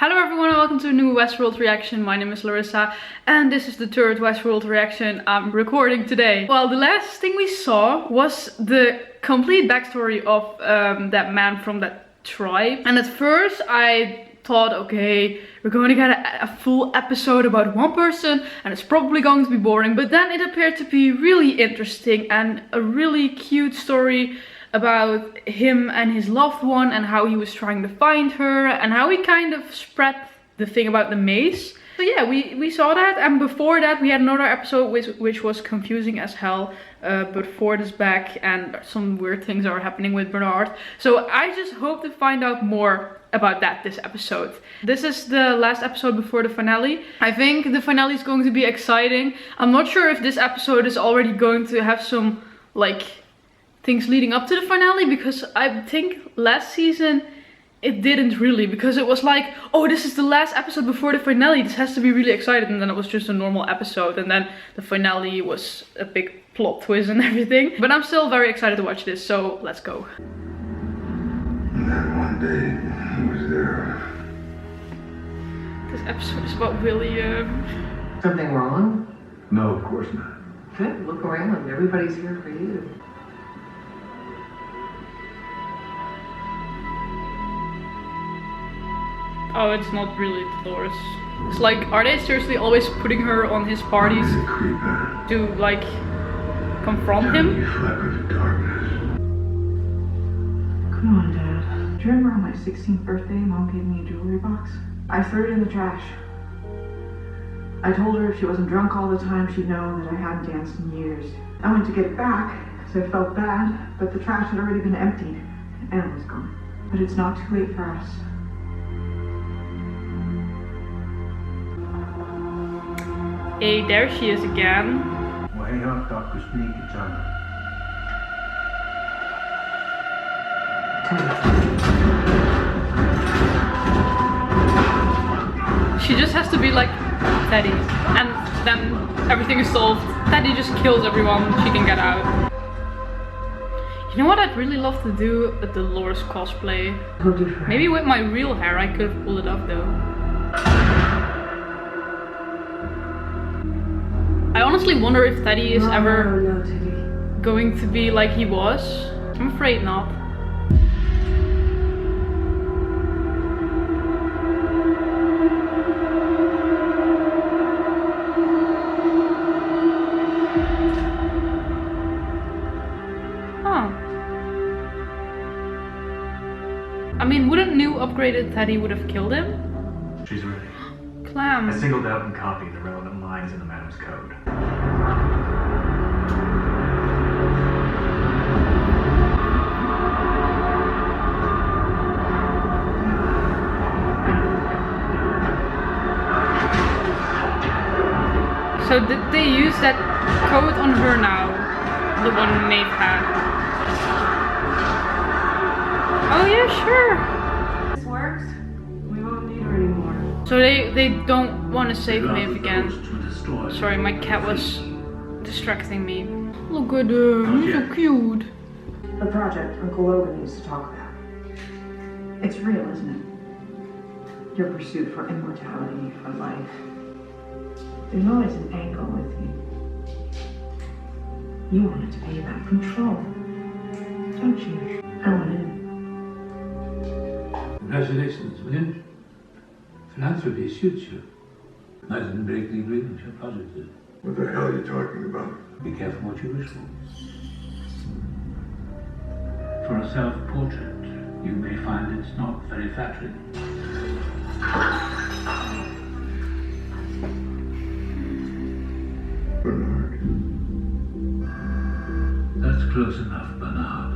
Hello everyone and welcome to a new Westworld reaction. My name is Larissa and this is the third Westworld reaction I'm recording today. Well, the last thing we saw was the complete backstory of that man from that tribe. And at first I thought, okay, we're going to get a full episode about one person and it's probably going to be boring. But then it appeared to be really interesting and a really cute story about him and his loved one and how he was trying to find her and how he kind of spread the thing about the maze. So yeah, we saw that, and before that we had another episode which was confusing as hell, but Ford is back and some weird things are happening with Bernard. So I just hope to find out more about that this episode. This is the last episode before the finale. I think the finale is going to be exciting. I'm not sure if this episode is already going to have some like things leading up to the finale, because I think last season it didn't really, because it was like, oh, this is the last episode before the finale, this has to be really exciting, and then it was just a normal episode, and then the finale was a big plot twist and everything. But I'm still very excited to watch this, so let's go. And then one day he was there. This episode is about William. Something wrong? No, of course not. Good, look around, everybody's here for you. Oh, it's not really Dolores. It's like, are they seriously always putting her on his parties to like confront him? Come on, Dad. Do you remember on my 16th birthday, Mom gave me a jewelry box? I threw it in the trash. I told her if she wasn't drunk all the time, she'd know that I hadn't danced in years. I went to get it back, so I felt bad, but the trash had already been emptied. Anna was gone. But it's not too late for us. Hey, there she is again. She just has to be like Teddy, and then everything is solved. Teddy just kills everyone, she can get out. You know what I'd really love to do? A Dolores cosplay. Maybe with my real hair I could have pulled it off though. I honestly wonder if Teddy is ever going to be like he was. I'm afraid not. Huh. I mean, wouldn't new upgraded Teddy would have killed him? She's ready. Clam. I singled out and copied the relevant lines in the madam's code. So did they use that code on her now? The one Nate had? Oh yeah, sure. This works. We won't need her anymore. So they don't want to save Maeve again. Sorry, my cat was distracting me. Look at her, he's so cute. The project Uncle Logan needs to talk about. It's real, isn't it? Your pursuit for immortality, for life. There's always an angle with you. You wanted to be about control, don't you? I want in. Congratulations, William. Philanthropy suits you. I didn't break the agreement your project did. What the hell are you talking about? Be careful what you wish for. For a self-portrait, you may find it's not very flattering. Bernard. That's close enough, Bernard.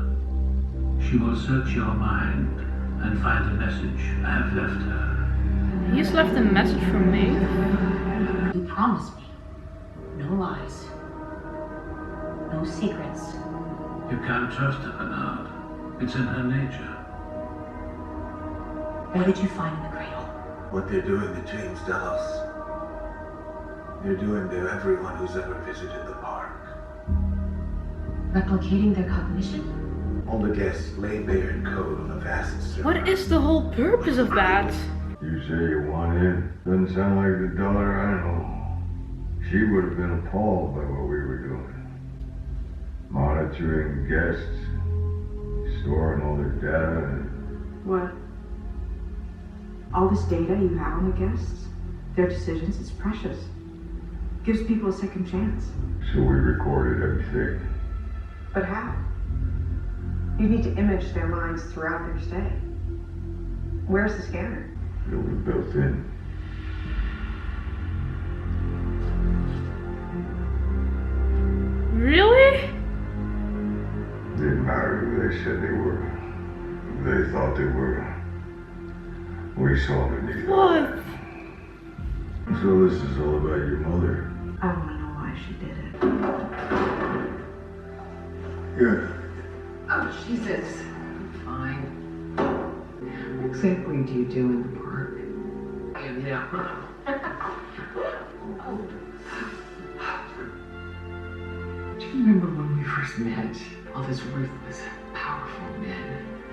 She will search your mind and find a message I have left her. He's left a message for me. You promised me. No lies. No secrets. You can't trust her, Bernard. It's in her nature. What did you find in the cradle? What they're doing to James Delos. They're doing to everyone who's ever visited the park. Replicating their cognition? All the guests lay bare in code on a vast surface. What is the whole purpose of that? You say you want in? Doesn't sound like the daughter I know. She would have been appalled by what we were doing. Monitoring guests, storing all their data, and... What? All this data you have on the guests, their decisions, it's precious. Gives people a second chance. So we recorded everything. But how? You need to image their minds throughout their stay. Where's the scanner? It was built in. Really? Didn't matter who they said they were. Who they thought they were. We saw the need. What? So this is all about your mother. I want to know why she did it. Yeah. Oh, Jesus. Fine. What exactly do you do in the park? Yeah. Do you remember when we first met? All those ruthless, powerful men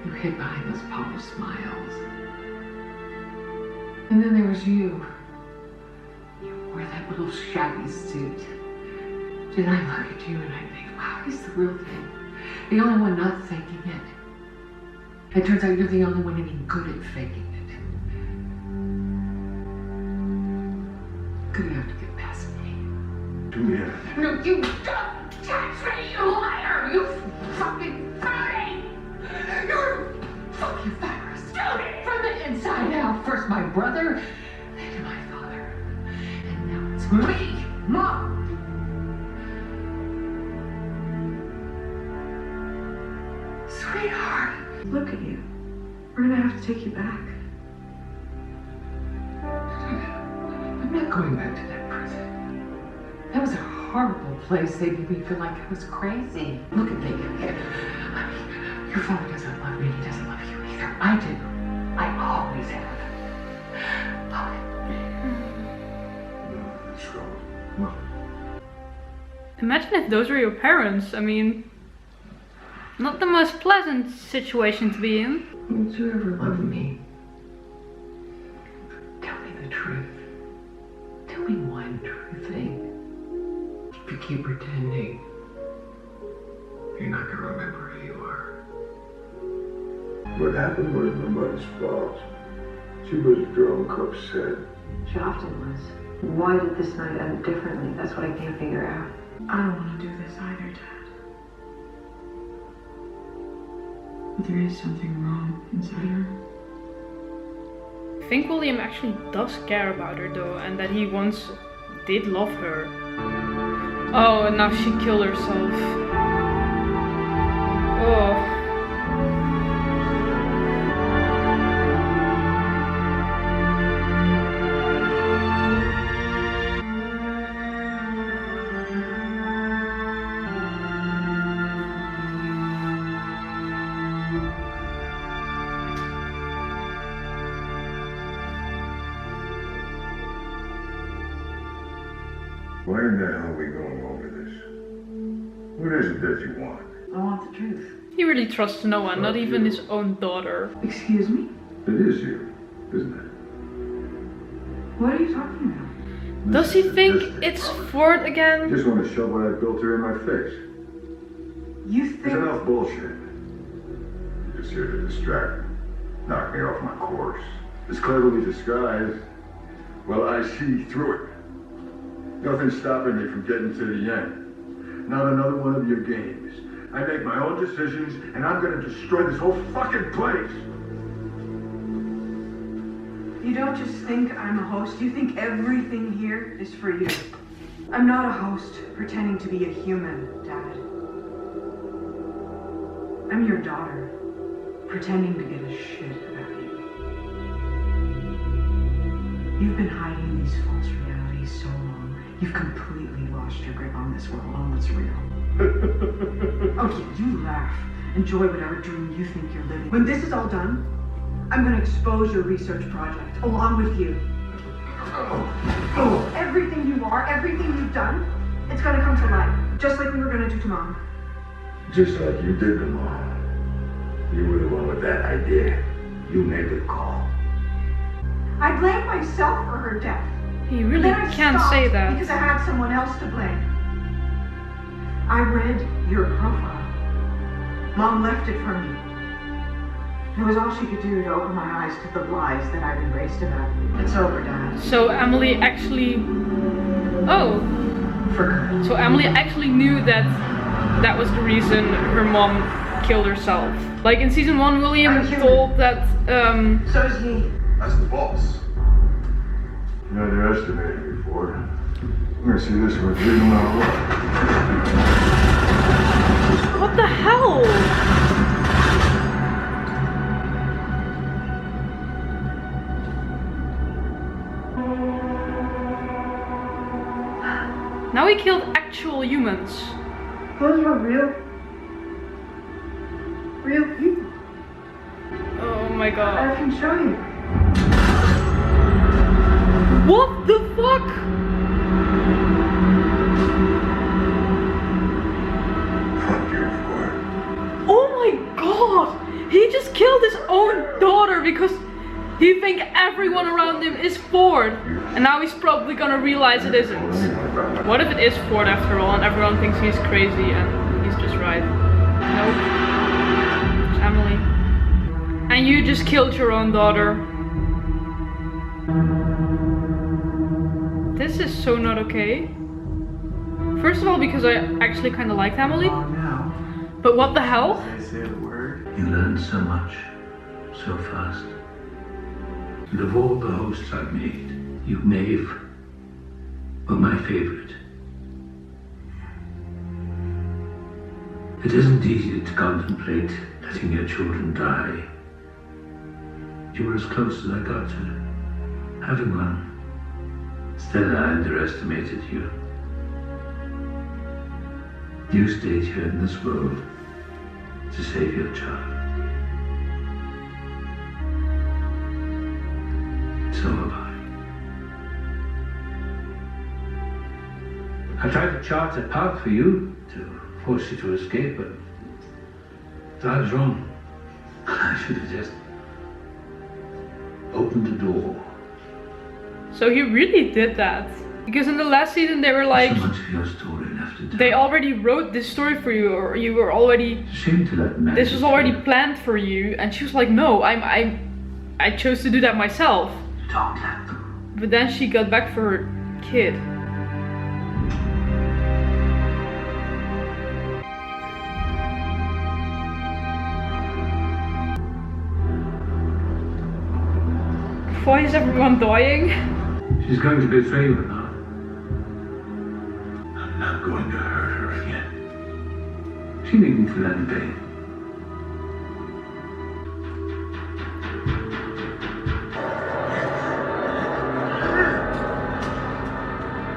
who hid behind those polished smiles. And then there was you. You wore that little shabby suit. Then I look at you and I think, wow, he's the real thing. The only one not faking it. It turns out you're the only one any good at faking it. Gonna have to get past me. Do me. No, you don't touch me, you liar! You fucking phony! You're a fucking virus. From the inside out. First my brother, then my father. And now it's me, Mom! Sweetheart! Look at you. We're gonna have to take you back. I'm not going back to that prison. That was a horrible place. They made me feel like I was crazy. Look at me. I mean, your father doesn't love me. He doesn't love you either. I do. I always have. Look. Imagine if those were your parents. I mean, not the most pleasant situation to be in. Did you ever love me? Tell me the truth. Tell me one true thing. If you keep pretending, you're not gonna remember who you are. What happened was nobody's fault. She was drunk, upset. She often was. Why did this night end differently? That's what I can't figure out. I don't want to do this either, Dad. But there is something wrong inside her. I think William actually does care about her though, and that he once did love her. Oh, and now she killed herself. Oh. Why in the hell are we going over this? What is it that you want? I want the truth. He really trusts no one, not even his own daughter. Excuse me? It is you, isn't it? What are you talking about? Does he think it's Ford You again? just want to shove what I built her in my face. You There's think... enough bullshit. You're just here to distract me. Knock me off my course. It's cleverly disguised. Well, I see through it. Nothing's stopping me from getting to the end. Not another one of your games. I make my own decisions, and I'm gonna destroy this whole fucking place. You don't just think I'm a host, you think everything here is for you. I'm not a host pretending to be a human, Dad. I'm your daughter, pretending to give a shit about you. You've been hiding these false realities so long. You've completely lost your grip on this world, on what's real. Okay, you laugh. Enjoy whatever dream you think you're living. When this is all done, I'm gonna expose your research project, along with you. Everything you are, everything you've done, it's gonna come to light. Just like we were gonna do to Mom. Just like you did to Mom. You were the one with that idea. You made the call. I blamed myself for her death. You really Then I can't stopped say that. because I had someone else to blame. I read your profile. Mom left it for me. It was all she could do to open my eyes to the lies that I've embraced about you. It's over, Dad. So Emily actually... Oh. For good. So Emily actually knew that that was the reason her mom killed herself. Like in season 1, William thought that... So is he. That's the boss. You underestimated me, Ford. I'm gonna see this one through no matter what. What the hell? Now he killed actual humans. Those were real people. Oh my god. I can show you. What the fuck? Fuck you, Ford. Oh my god! He just killed his own daughter because he thinks everyone around him is Ford. And now he's probably gonna realize it isn't. What if it is Ford after all and everyone thinks he's crazy and he's just right? Nope. It's Emily. And you just killed your own daughter. This is so not okay. First of all, because I actually kind of liked Emily. Now, But what the hell? I say the word. You learned so much, so fast. And of all the hosts I've made, you, Maeve, were my favorite. It isn't easy to contemplate letting your children die. You were as close as I got to having one. Still, I underestimated you. You stayed here in this world to save your child. So have I. I tried to chart a path for you, to force you to escape, but I was wrong. I should have just opened the door. So he really did that. Because in the last season they were like, So much of your story left to tell. they already wrote this story for you, or you were already, It's a shame to let men. this was already planned for you. And she was like, no, I chose to do that myself. Don't let them. But then she got back for her kid. Why is everyone dying? She's going to betray you now. I'm not going to hurt her again. She needn't feel any pain.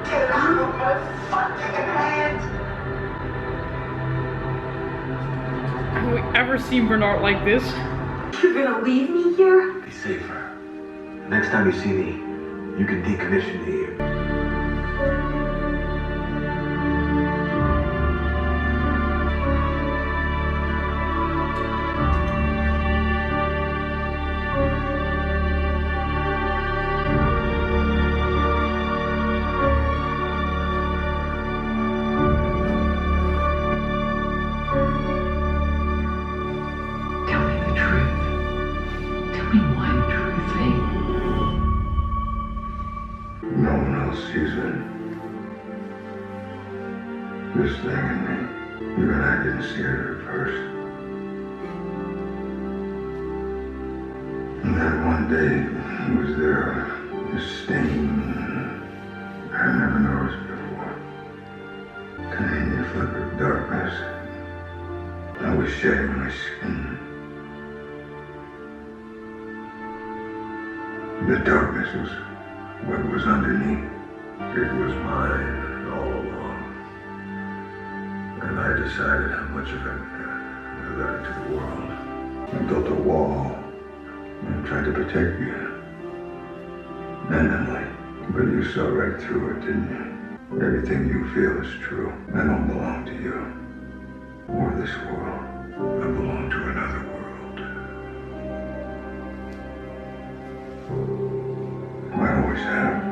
Get out of my fucking head! Have we ever seen Bernard like this? You're gonna leave me here? Be safer. Next time you see me, you can decommission me. Tell me the truth. Tell me one true thing. No one else sees it. This thing in me. Even I didn't see it at first. And that one day, it was there, this stain I never noticed before. Tiny flicker of darkness. I was shedding my skin. The darkness was what was underneath. It was mine all along. And I decided how much of it I let into the world. I built a wall and tried to protect you. And Emily, but you saw right through it, didn't you? Everything you feel is true. I don't belong to you or this world. I belong to another world. always have.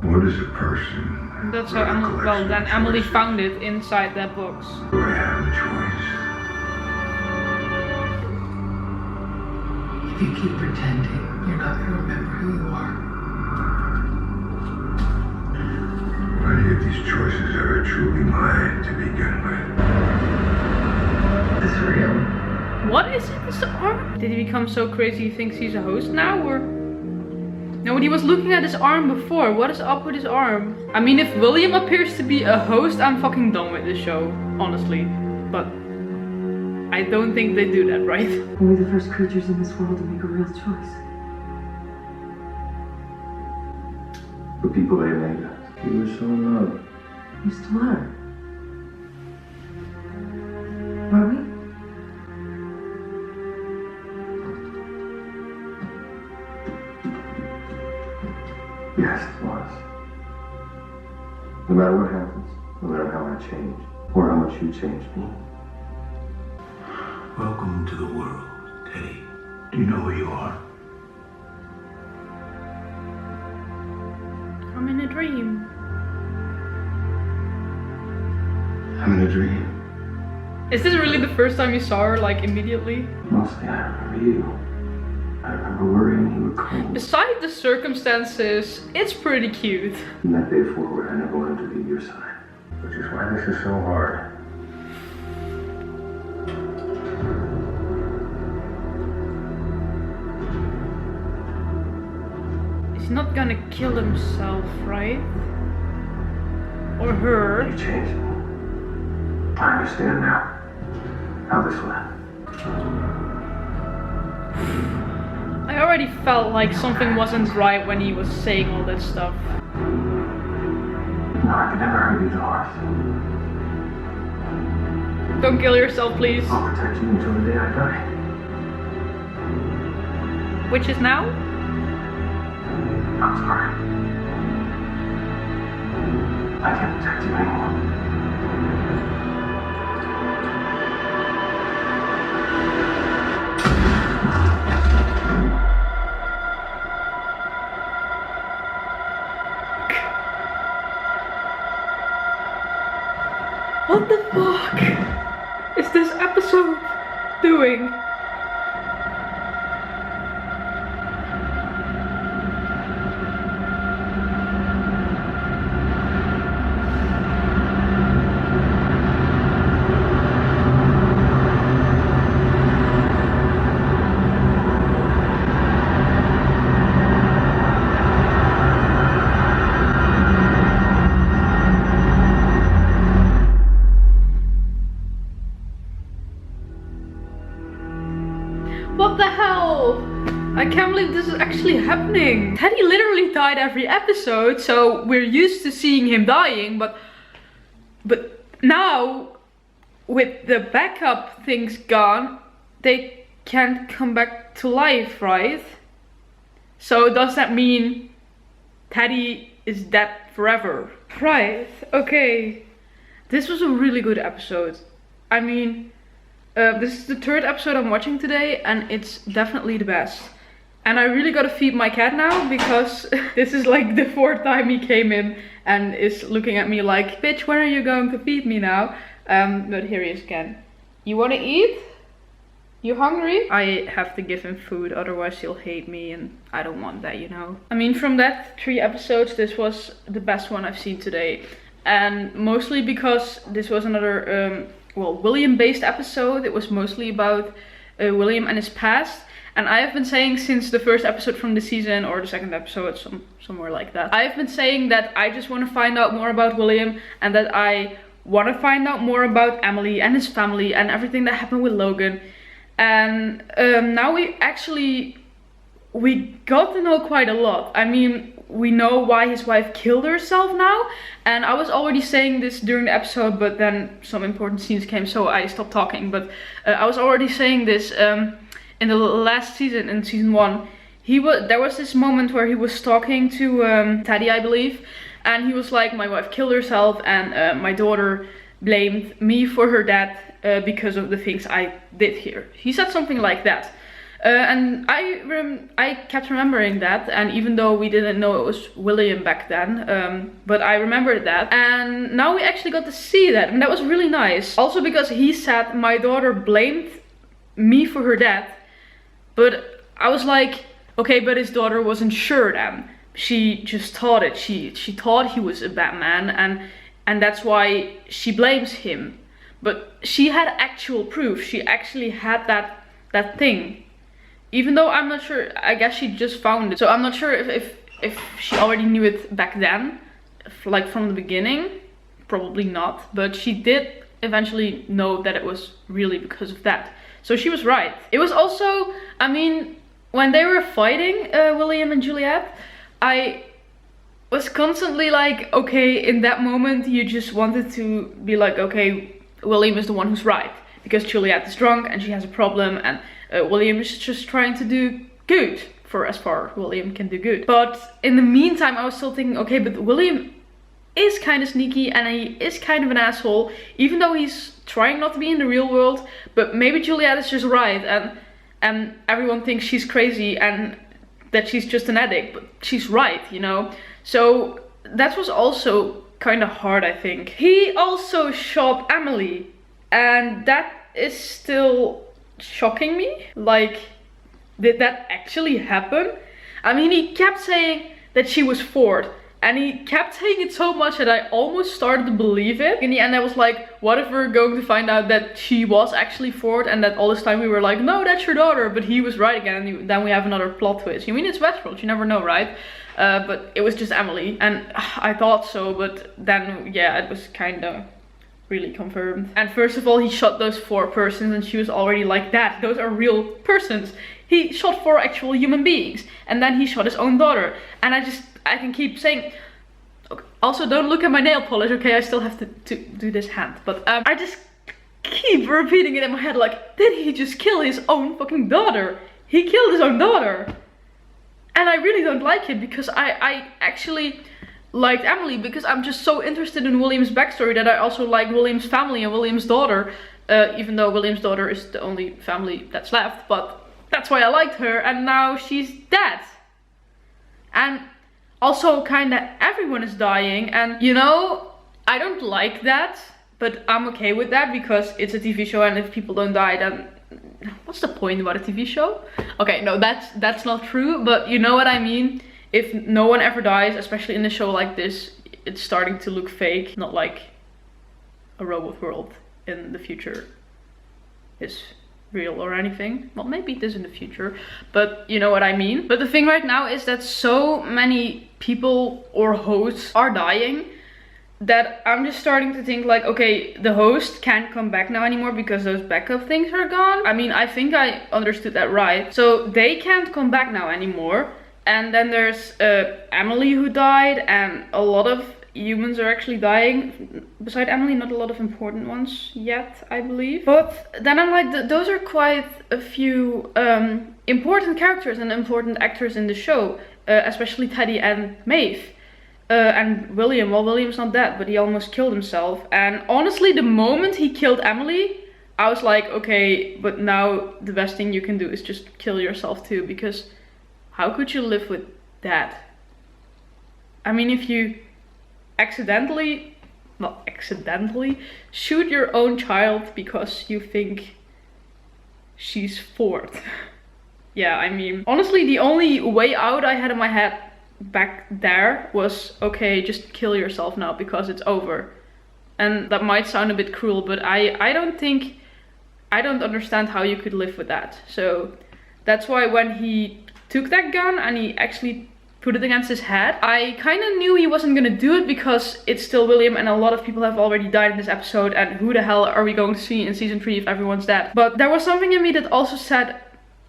What is a person? That's how Emily, well, then Emily found it inside that box. Do I have a choice? If you keep pretending, you're not going to remember who you are. Were any of these choices ever truly mine to begin with? Is this real? What is it? This arm? Did he become so crazy he thinks he's a host now, or? No, but he was looking at his arm before. What is up with his arm? I mean, if William appears to be a host, I'm fucking done with this show, honestly. But I don't think they do that, right? We're the first creatures in this world to make a real choice. The people they made us. We were so in love. You still are. Are we? Yes, it was. No matter what happens, no matter how I change, or how much you changed me. Welcome to the world, Teddy. Do you know who you are? I'm in a dream. I'm in a dream. Is this really the first time you saw her, like, immediately? Mostly I remember you. I remember worrying you were cold. Besides the circumstances, it's pretty cute. From that day forward, I never wanted to leave your side. Which is why this is so hard. He's not gonna kill himself, right? Or her. You changed me. I understand now how this went. I already felt like something wasn't right when he was saying all that stuff. No, I could never hurt you, Dolores. Don't kill yourself, please. I'll protect you until the day I die. Which is now? I'm sorry. I can't protect you anymore. What the fuck is this episode doing? What the hell? I can't believe this is actually happening. Teddy literally died every episode, so we're used to seeing him dying, but now with the backup things gone, they can't come back to life, right? So does that mean Teddy is dead forever? Right, okay. This was a really good episode. I mean, this is the third episode I'm watching today, and it's definitely the best. And I really gotta feed my cat now, because this is like the fourth time he came in and is looking at me like, bitch, when are you going to feed me now? But here he is again. You wanna eat? You hungry? I have to give him food, otherwise he'll hate me, and I don't want that, you know. I mean, from that 3 episodes, this was the best one I've seen today. And mostly because this was another, well, William-based episode. It was mostly about William and his past. And I have been saying since the first episode from the season, or the second episode, somewhere like that, I have been saying that I just want to find out more about William, and that I want to find out more about Emily and his family and everything that happened with Logan. And now we got to know quite a lot. I mean, we know why his wife killed herself now, and I was already saying this during the episode, but then some important scenes came, so I stopped talking. But I was already saying this in the last season, in season 1. There was this moment where he was talking to Teddy, I believe, and he was like, my wife killed herself, and my daughter blamed me for her death because of the things I did here. He said something like that. And I kept remembering that, and even though we didn't know it was William back then, but I remembered that, and now we actually got to see that, and that was really nice. Also because he said my daughter blamed me for her death, but I was like, okay, but his daughter wasn't sure then. She just thought it. She thought he was a bad man, and that's why she blames him. But she had actual proof. She actually had that thing. Even though I'm not sure, I guess she just found it. So I'm not sure if she already knew it back then, like from the beginning. Probably not. But she did eventually know that it was really because of that. So she was right. It was also, I mean, when they were fighting, William and Juliet, I was constantly like, okay, in that moment you just wanted to be like, okay, William is the one who's right. Because Juliet is drunk and she has a problem, and William is just trying to do good for as far as William can do good. But in the meantime, I was still thinking, okay, but William is kind of sneaky and he is kind of an asshole, even though he's trying not to be in the real world. But maybe Juliet is just right, and everyone thinks she's crazy and that she's just an addict, but she's right, you know? So that was also kind of hard, I think. He also shot Emily, and that is still shocking me. Like, did that actually happen? I mean, he kept saying that she was Ford, and he kept saying it so much that I almost started to believe it. In the end, I was like, what if we're going to find out that she was actually Ford, and that all this time we were like, no, that's your daughter, but he was right again, and then we have another plot twist. I mean, it's Westworld, you never know, right? But it was just Emily, and I thought so, but then, yeah, it was kind of really confirmed. And first of all, he shot those 4 persons, and she was already like, that, those are real persons. He shot 4 actual human beings, and then he shot his own daughter. And I can keep saying, okay, also don't look at my nail polish, okay, I still have to do this hand. But I just keep repeating it in my head, like, did he just kill his own fucking daughter? He killed his own daughter. And I really don't like it, because I actually liked Emily, because I'm just so interested in William's backstory that I also like William's family and William's daughter, even though William's daughter is the only family that's left, but that's why I liked her, and now she's dead. And also kinda everyone is dying, and you know, I don't like that, but I'm okay with that because it's a TV show, and if people don't die, then what's the point about a TV show? Okay, no, that's not true, but you know what I mean. If no one ever dies, especially in a show like this, it's starting to look fake. Not like a robot world in the future is real or anything. Well, maybe it is in the future, but you know what I mean. But the thing right now is that so many people or hosts are dying that I'm just starting to think like, okay, the host can't come back now anymore because those backup things are gone. I mean, I think I understood that right. So they can't come back now anymore. And then there's Emily who died, and a lot of humans are actually dying. Beside Emily, not a lot of important ones yet, I believe. But then I'm like, those are quite a few important characters and important actors in the show. Especially Teddy and Maeve. And William, well, William's not dead, but he almost killed himself. And honestly, the moment he killed Emily, I was like, okay, but now the best thing you can do is just kill yourself too, because how could you live with that? I mean, if you accidentally shoot your own child because you think she's Ford. Yeah, I mean, honestly, the only way out I had in my head back there was, okay, just kill yourself now because it's over. And that might sound a bit cruel, but I don't understand how you could live with that. So That's why when he took that gun and he actually put it against his head, I kind of knew he wasn't gonna do it because it's still William and a lot of people have already died in this episode, and who the hell are we going to see in season 3 if everyone's dead? But there was something in me that also said,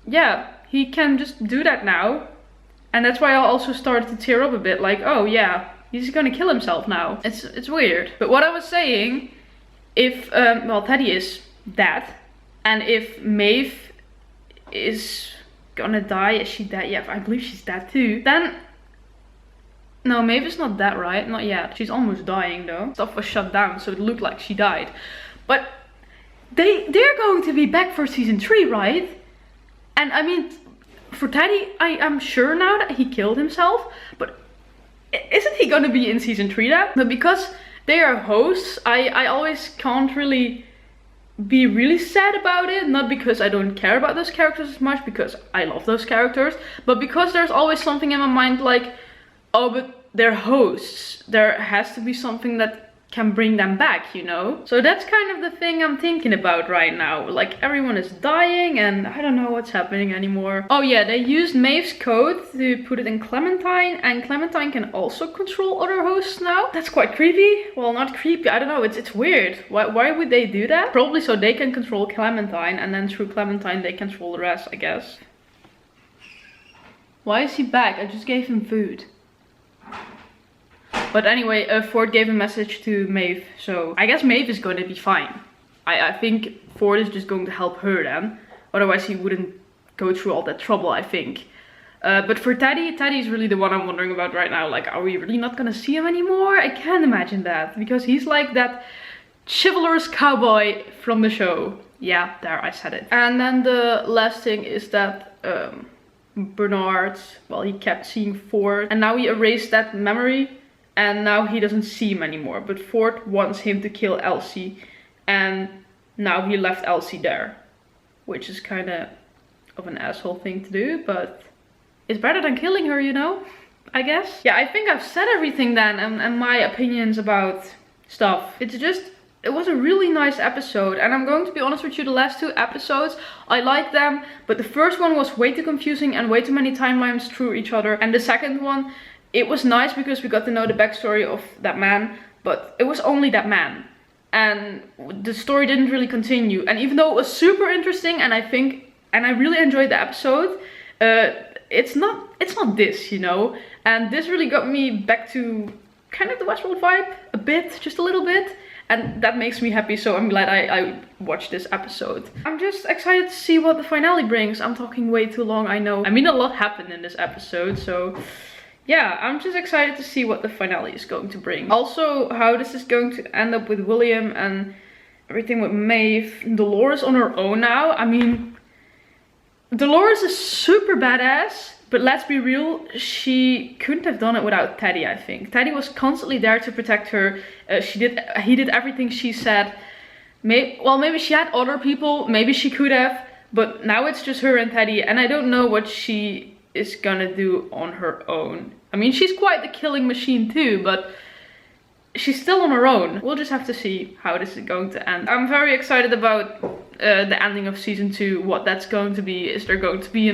yeah, he can just do that now. And that's why I also started to tear up a bit, like, oh yeah, he's gonna kill himself now. It's weird. But what I was saying, if, well, Teddy is dead, and if Maeve is gonna die, is she dead? Yeah, I believe she's dead too. Then, no, Maeve is not dead, right? Not yet. She's almost dying though. Stuff was shut down, so it looked like she died. But they're going to be back for season 3, right? And I mean, for Teddy, I'm sure now that he killed himself, but isn't he gonna be in season 3 then? But because they are hosts, I always can't really be really sad about it. Not because I don't care about those characters as much, because I love those characters, but because there's always something in my mind like, oh, but they're hosts. There has to be something that can bring them back, you know? So that's kind of the thing I'm thinking about right now. Like, everyone is dying and I don't know what's happening anymore. Oh yeah, they used Maeve's code to put it in Clementine, and Clementine can also control other hosts now. That's quite creepy. Well, not creepy, I don't know, it's weird. Why would they do that? Probably so they can control Clementine, and then through Clementine they control the rest, I guess. Why is he back? I just gave him food. But anyway, Ford gave a message to Maeve, so I guess Maeve is going to be fine. I think Ford is just going to help her then. Otherwise he wouldn't go through all that trouble, I think. But for Teddy is really the one I'm wondering about right now. Like, are we really not going to see him anymore? I can't imagine that, because he's like that chivalrous cowboy from the show. Yeah, there, I said it. And then the last thing is that Bernard, well, he kept seeing Ford, and now he erased that memory. And now he doesn't see him anymore, but Ford wants him to kill Elsie, and now he left Elsie there, which is kind of an asshole thing to do, but it's better than killing her, you know, I guess. Yeah, I think I've said everything then, and my opinions about stuff. It was a really nice episode, and I'm going to be honest with you, the last 2 episodes, I liked them, but the first one was way too confusing and way too many timelines through each other, and the second one, it was nice because we got to know the backstory of that man, but it was only that man. And the story didn't really continue. And even though it was super interesting, and I really enjoyed the episode, it's not this, you know? And this really got me back to kind of the Westworld vibe, a bit, just a little bit. And that makes me happy, so I'm glad I watched this episode. I'm just excited to see what the finale brings. I'm talking way too long, I know. I mean, a lot happened in this episode, so yeah, I'm just excited to see what the finale is going to bring. Also, how this is going to end up with William and everything with Maeve. Dolores on her own now. I mean, Dolores is super badass, but let's be real, she couldn't have done it without Teddy, I think. Teddy was constantly there to protect her. He did everything she said. Maybe she had other people, maybe she could have, but now it's just her and Teddy, and I don't know what she is gonna do on her own. I mean, she's quite the killing machine too, but she's still on her own. We'll just have to see how this is going to end. I'm very excited about the ending of season 2, what that's going to be. Is there going to be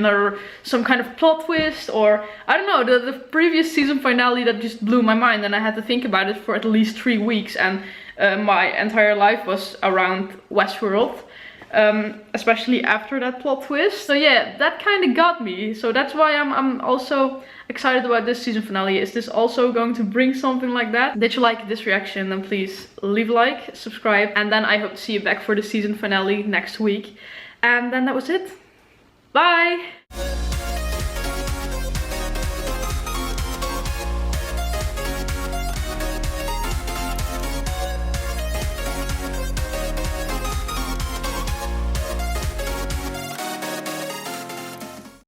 some kind of plot twist, or I don't know, the previous season finale that just blew my mind, and I had to think about it for at least 3 weeks, and my entire life was around Westworld. Especially after that plot twist. So yeah, that kind of got me. So that's why I'm also excited about this season finale. Is this also going to bring something like that? Did you like this reaction? Then please leave a like, subscribe, and then I hope to see you back for the season finale next week. And then that was it. Bye!